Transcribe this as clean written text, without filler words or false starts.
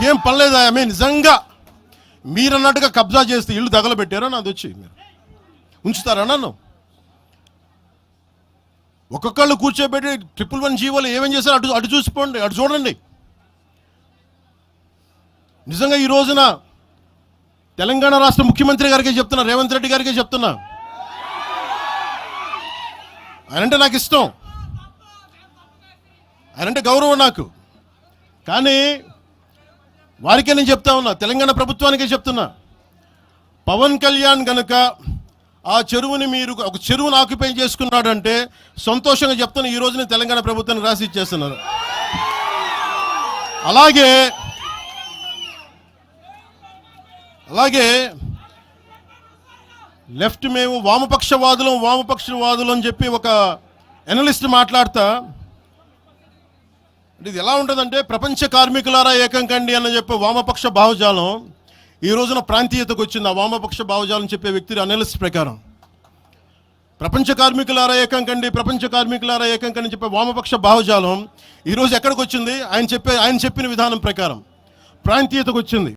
మీకేం పనిలేదా? నిజంగా మీరన్నట్టుగా కబ్జా చేస్తే ఇల్లు తగలబెట్టారో నాది వచ్చి మీరు ఉంచుతారా నన్ను? ఒక్కొక్కళ్ళు కూర్చోబెట్టి 111 జీవోలు ఏమేం చేశారు అటు చూసిపోండి, అటు చూడండి. నిజంగా ఈ రోజున తెలంగాణ రాష్ట్ర ముఖ్యమంత్రి గారికే చెప్తున్నా, రేవంత్ రెడ్డి గారికే చెప్తున్నా, ఆయనంటే నాకు ఇష్టం, ఆయనంటే గౌరవం నాకు. కానీ వారికే నేను చెప్తా ఉన్నా, తెలంగాణ ప్రభుత్వానికే చెప్తున్నా, పవన్ కళ్యాణ్ కనుక ఆ చెరువుని మీరు ఒక చెరువును ఆక్యుపై చేసుకున్నాడంటే సంతోషంగా చెప్తున్నా, ఈ రోజున తెలంగాణ ప్రభుత్వానికి రాసి ఇచ్చేస్తున్నారు. అలాగే లెఫ్ట్ మేము వామపక్షవాదులు అని చెప్పి ఒక ఎనలిస్ట్ మాట్లాడతా, అంటే ఇది ఎలా ఉంటుందంటే, ప్రపంచ కార్మికులారా ఏకం కండి అని చెప్పే వామపక్ష భావజాలం ఈ రోజున ప్రాంతీయతకు వచ్చింది. ఆ వామపక్ష భావజాలం చెప్పే వ్యక్తి అనలిస్ట్ ప్రకారం ప్రపంచ కార్మికులారా ఏకం కండి అని చెప్పే వామపక్ష భావజాలం ఈరోజు ఎక్కడికి వచ్చింది? ఆయన చెప్పిన విధానం ప్రకారం ప్రాంతీయతకు వచ్చింది.